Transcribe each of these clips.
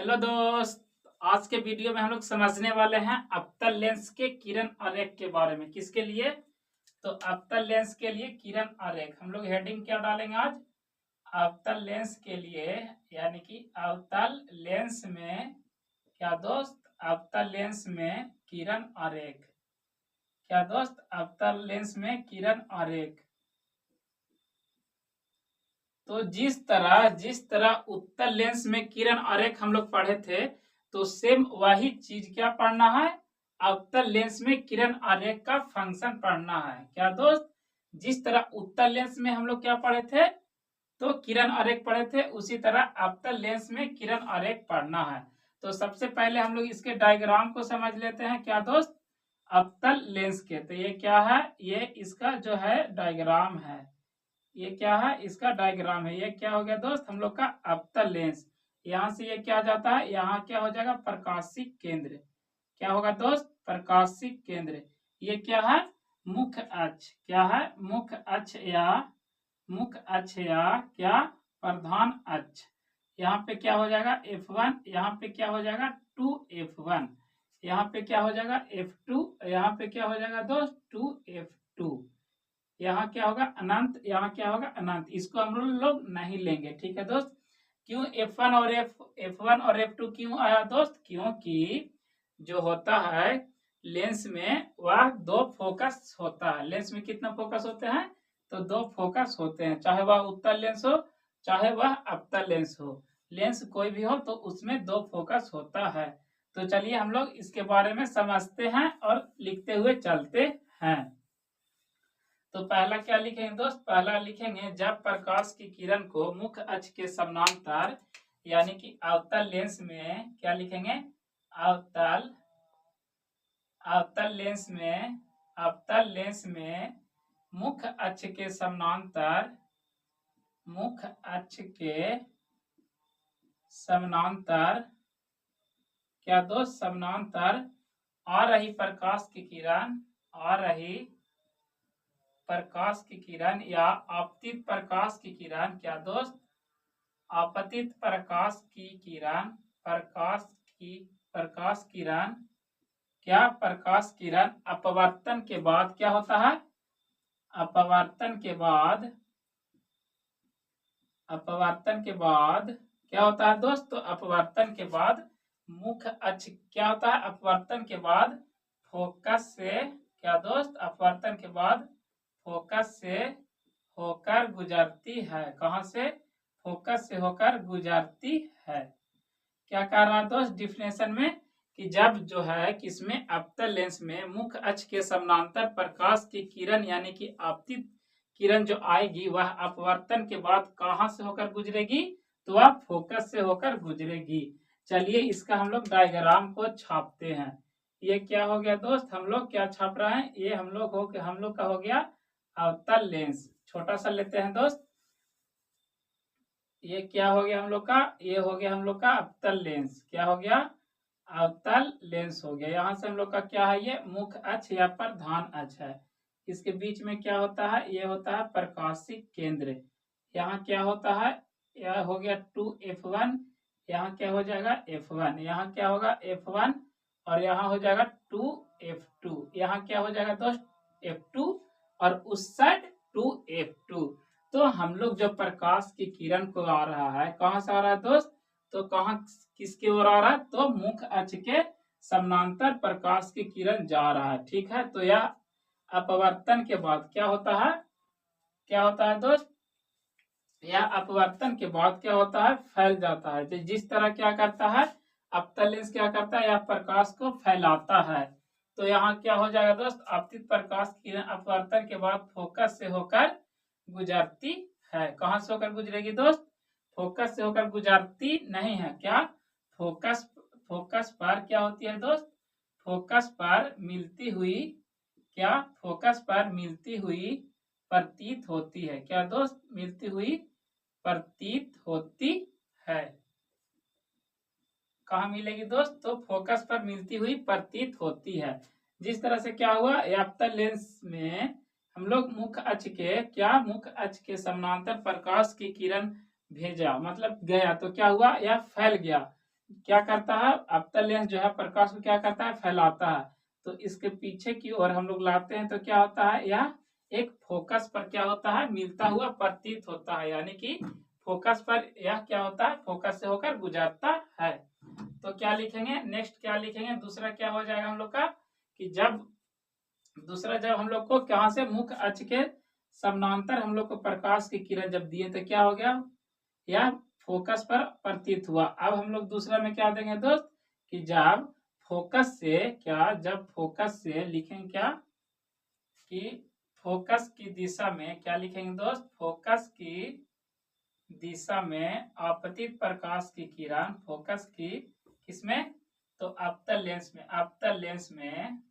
Hello दोस्त। आज के वीडियो में हम लोग समझने वाले हैं अवतल लेंस के किरण आरेख के बारे में। किसके लिए? तो अवतल लेंस के लिए किरण आरेख। हम लोग हेडिंग क्या डालेंगे आज? अवतल लेंस के लिए, यानी कि अवतल लेंस में क्या दोस्त? अवतल लेंस में किरण आरेख। क्या दोस्त? अवतल लेंस में किरण आरेख। तो जिस तरह उत्तल लेंस में किरण आरेख हम लोग पढ़े थे, तो सेम वही चीज क्या पढ़ना है? अवतल लेंस में किरण आरेख का फंक्शन पढ़ना है। क्या दोस्त? जिस तरह उत्तल लेंस में हम लोग क्या पढ़े थे, तो किरण आरेख पढ़े थे, उसी तरह अवतल लेंस में किरण आरेख पढ़ना है। तो सबसे पहले हम लोग इसके डायग्राम को समझ लेते हैं। क्या दोस्त? अवतल लेंस के, तो ये क्या है? ये इसका जो है डायग्राम है। ये क्या है? इसका डायग्राम है। ये क्या हो गया दोस्त? हम लोग का अवतल लेंस। यहाँ से ये क्या जाता है? यहाँ क्या हो जाएगा? प्रकाशिक केंद्र। क्या होगा दोस्त? प्रकाशिक केंद्र। ये क्या है? मुख्य अक्ष। क्या है? मुख्य अक्ष या क्या? प्रधान अक्ष। यहाँ पे क्या हो जाएगा? F1। यहाँ पे क्या हो जाएगा? 2F1। यहाँ पे क्या हो जाएगा? F2। यहाँ पे क्या हो जाएगा दोस्त? 2F2। यहाँ क्या होगा? अनंत। यहाँ क्या होगा? अनंत। इसको हम लोग नहीं लेंगे, ठीक है दोस्त। क्यों F1 और F1 और F2 क्यों आया दोस्त? क्योंकि जो होता है लेंस में, वह दो फोकस होता है। लेंस में कितना फोकस होते हैं? तो दो फोकस होते हैं, चाहे वह उत्तल लेंस हो चाहे वह अवतल लेंस हो। लेंस कोई भी हो तो उसमें दो फोकस होता है। तो चलिए हम लोग इसके बारे में समझते हैं और लिखते हुए चलते हैं। तो पहला क्या लिखेंगे दोस्त? पहला लिखेंगे, जब प्रकाश की किरण को मुख्य अक्ष के समानांतर यानी कि अवतल लेंस में, क्या लिखेंगे? अवतल अवतल लेंस में अवतल लेंस में मुख्य अक्ष के समानांतर मुख्य अक्ष के समानांतर क्या दोस्त? समानांतर आ रही प्रकाश की किरण, आ रही प्रकाश की किरण या आपतित प्रकाश की किरण। क्या दोस्त? आपतित प्रकाश की किरण, प्रकाश किरण, क्या? प्रकाश किरण अपवर्तन के बाद क्या होता है? अपवर्तन के बाद क्या होता है दोस्त? तो अपवर्तन के बाद मुख्य अक्ष क्या होता है? अपवर्तन के बाद फोकस से, क्या दोस्त? अपवर्तन के बाद फोकस से होकर गुजरती है। कहां से? फोकस से होकर गुजरती है। क्या कह रहा है दोस्त डिफिनेशन में? कि जब जो है किसमें? अवतल लेंस में मुख्य अक्ष के समानांतर प्रकाश की किरण यानी कि आपतित किरण जो आएगी, वह अपवर्तन के बाद कहां से होकर गुजरेगी? तो वह फोकस से होकर गुजरेगी। चलिए इसका हम लोग डायग्राम को छापते हैं। ये क्या हो गया दोस्त? हम लोग क्या छाप रहे हैं? ये हम लोग का हो गया अवतल लेंस। छोटा सा लेते हैं दोस्त। ये क्या हो गया हम लोग का? ये हो गया हम लोग का अवतल लेंस। क्या हो गया? अवतल लेंस हो गया। यहाँ से हम लोग का क्या है? ये मुख्य अक्ष या प्रधान अक्ष है। इसके बीच में क्या होता है? ये होता है प्रकाशिक केंद्र। यहाँ क्या होता है? यह हो गया 2F1। यहाँ क्या हो जाएगा? F1। यहाँ क्या होगा? F1। और यहाँ हो जाएगा 2F2। यहाँ क्या हो जाएगा दोस्त? F2। और उस साइड 2F2। तो हम लोग जो प्रकाश की किरण को आ रहा है, कहाँ से आ रहा है दोस्त? तो कहाँ किसकी ओर आ रहा है? तो मुख्य अक्ष के समानांतर प्रकाश की किरण जा रहा है, ठीक है। तो यह अपवर्तन के बाद क्या होता है? क्या होता है दोस्त? यह अपवर्तन के बाद क्या होता है? फैल जाता है। तो जिस तरह क्या करता है अवतल लेंस, क्या करता है? यह प्रकाश को फैलाता है। तो यहाँ क्या हो जाएगा दोस्त? आपतित प्रकाश किरण अपवर्तन के बाद फोकस से होकर गुजरती है। कहाँ से होकर गुजरेगी दोस्त? फोकस से होकर गुजरती नहीं है। क्या? फोकस फोकस पर क्या होती है दोस्त? फोकस पर मिलती हुई, क्या? फोकस पर मिलती हुई प्रतीत होती है। क्या दोस्त? मिलती हुई प्रतीत होती है। कहाँ मिलेगी दोस्त? तो फोकस पर मिलती हुई प्रतीत होती है। जिस तरह से क्या हुआ, अवतल लेंस में हम लोग मुख्य अक्ष के, क्या? मुख्य अक्ष के समानांतर प्रकाश की किरण भेजा, मतलब गया, तो क्या हुआ? यह फैल गया। क्या करता है, अवतल लेंस जो है प्रकाश को क्या करता है, फैलाता है। तो इसके पीछे की ओर हम लोग लाते हैं तो क्या होता है, यह एक फोकस पर क्या होता है, मिलता हुआ प्रतीत होता है, यानी कि फोकस पर यह क्या होता है, फोकस से होकर गुजरता है। तो क्या लिखेंगे, नेक्स्ट क्या लिखेंगे, दूसरा क्या हो जाएगा हम लोग का, कि जब हम लोग को कहाँ से, मुख्य अक्ष के समानांतर हम लोग को प्रकाश की किरण जब दिए तो क्या हो गया, या फोकस पर प्रतीत हुआ। अब हम लोग दूसरा में क्या देंगे दोस्त, कि जब फोकस से क्या, जब फोकस से लिखेंगे क्या, कि फोकस की दिशा में क्या लिखेंगे दोस्त, फोकस की दिशा में आपतित प्रकाश की किरण, फोकस की किसमें, तो अवतल लेंस में, अवतल लेंस में,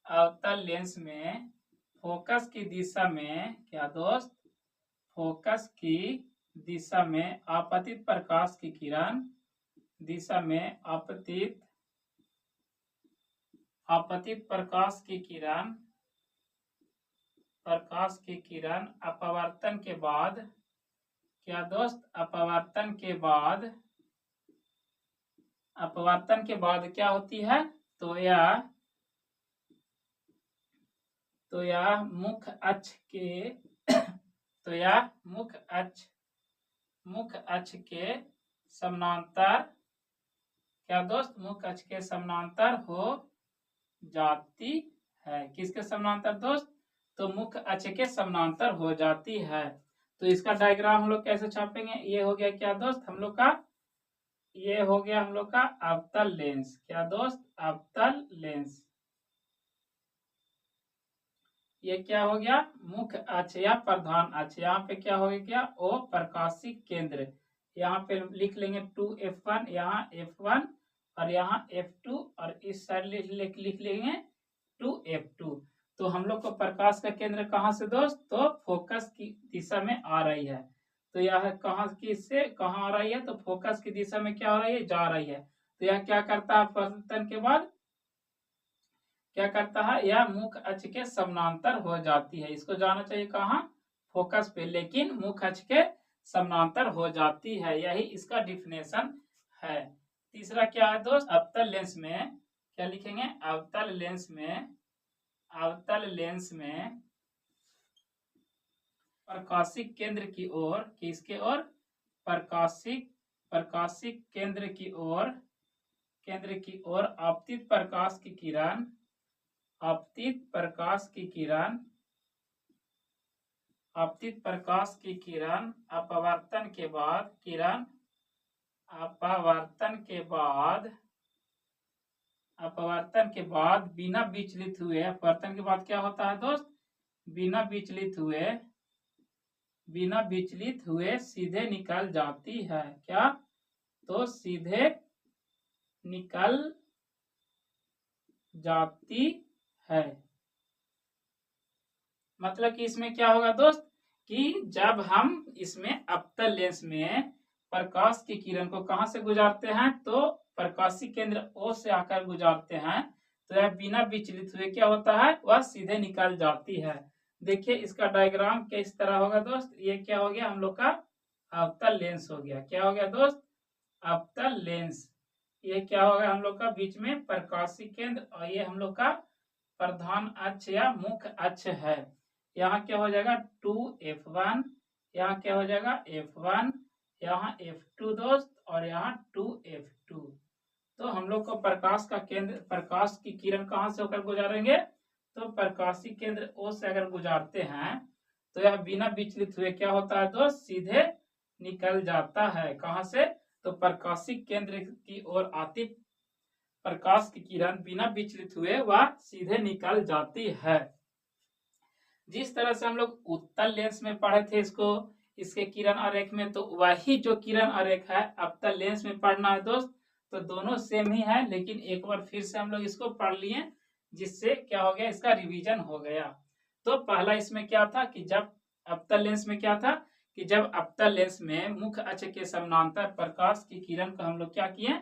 अवतल लेंस में फोकस की दिशा में क्या दोस्त, फोकस की दिशा में आपतित प्रकाश की किरण, दिशा में आपतित प्रकाश की किरण, प्रकाश की किरण अपवर्तन के बाद क्या दोस्त, अपवर्तन के बाद, अपवर्तन के बाद क्या होती है, तो यह मुख्य अक्ष के तो यह मुख्य अक्ष के समानांतर क्या दोस्त, मुख्य अक्ष के समानांतर हो जाती है। किसके समानांतर दोस्त, तो मुख्य अक्ष के समानांतर हो जाती है। तो इसका डायग्राम हम लोग कैसे छापेंगे, ये हो गया क्या दोस्त हम लोग का, ये हो गया हम लोग का अवतल लेंस, क्या दोस्त, अवतल लेंस। ये क्या हो गया, मुख्य अक्ष या प्रधान अक्ष। यहाँ पे क्या हो गया, ओ प्रकाशिक केंद्र, यहाँ पे लिख लेंगे 2f1, यहाँ f1 और यहाँ f2, और इस साइड लिख लेंगे 2f2। तो हम लोग को प्रकाश का केंद्र कहाँ से दोस्त, तो फोकस की दिशा में आ रही है। तो यह कहाँ की से कहाँ आ रही है, तो फोकस की दिशा में क्या हो रही है, जा रही है। तो यह क्या करता है, अपवर्तन के बाद क्या करता है, यह मुख्य अक्ष के समानांतर हो जाती है। इसको जाना चाहिए कहाँ, फोकस पे, लेकिन मुख्य अक्ष के समानांतर हो जाती है, यही इसका डिफिनेशन है। तीसरा क्या है दोस्त, अवतल लेंस में क्या लिखेंगे, अवतल लेंस में, अवतल लेंस में प्रकाशिक केंद्र की ओर, किसके ओर, प्रकाशिक केंद्र की ओर, आपतित प्रकाश की किरण, आपतित प्रकाश की किरण, आपतित प्रकाश की किरण अपवर्तन के बाद, किरण अपवर्तन के बाद, अपवर्तन के बाद बिना विचलित हुए, अपवर्तन के बाद क्या होता है दोस्त, बिना विचलित हुए सीधे निकल जाती है। क्या, तो सीधे निकल जाती है। मतलब कि इसमें क्या होगा दोस्त, कि जब हम इसमें अवतल लेंस में प्रकाश की किरण को कहां से गुजारते हैं, तो प्रकाशिक केंद्र O से आकर गुजारते हैं, तो यह बिना विचलित हुए क्या होता है, वह सीधे निकल जाती है। देखिए इसका डायग्राम किस तरह होगा दोस्त, ये क्या हो गया हम लोग का अवतल लेंस हो गया। क्या हो गया दोस्त, अवतल लेंस। ये क्या होगा हम लोग का, बीच में प्रकाशिक केंद्र, और ये हम लोग का प्रधान अक्ष या मुख्य अक्ष है। यहाँ क्या हो जाएगा 2f1, यहाँ क्या हो जाएगा f1, यहाँ f2 दोस्त, और यहाँ 2f2। तो हम लोग को प्रकाश का केंद्र, प्रकाश की किरण कहाँ से होकर गुजारेंगे, तो प्रकाशिक केंद्र O से अगर गुजारते हैं तो यह बिना विचलित हुए क्या होता है दोस्त, सीधे निकल जाता है। कहाँ से, तो प्रकाशिक केंद्र की ओर आती प्रकाश की किरण बिना विचलित हुए वह सीधे निकल जाती है। जिस तरह से हम लोग उत्तल लेंस में पढ़े थे इसको, इसके किरण आरेख में, तो वही जो किरण आरेख है अवतल लेंस में पढ़ना है दोस्त। तो दोनों सेम ही है, लेकिन एक बार फिर से हम लोग इसको पढ़ लिए, जिससे क्या हो गया, इसका रिवीजन हो गया। तो पहला इसमें क्या था, कि जब अवतल लेंस में क्या था, कि जब अवतल लेंस में मुख्य अक्ष के समानांतर प्रकाश की किरण को हम लोग क्या किए,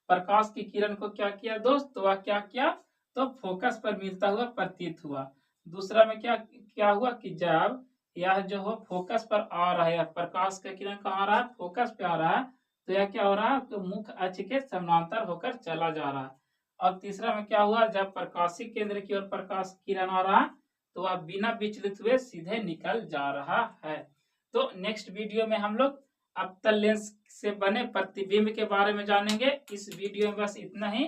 प्रकाश की किरण को क्या किया दोस्त, तो वह क्या किया, तो फोकस पर मिलता हुआ प्रतीत हुआ। दूसरा में क्या क्या हुआ, कि जब यह जो हो फोकस पर आ रहा है, प्रकाश का किरण कहाँ आ रहा है, फोकस पे आ रहा है, तो यह क्या हो रहा है, तो मुख्य अक्ष के समानांतर होकर चला जा रहा है। और तीसरा में क्या हुआ, जब प्रकाशी केंद्र की ओर प्रकाश किरण आ रहा है तो वह बिना विचलित हुए सीधे निकल जा रहा है। तो नेक्स्ट वीडियो में हम लोग अवतल लेंस से बने प्रतिबिंब के बारे में जानेंगे। इस वीडियो में बस इतना ही।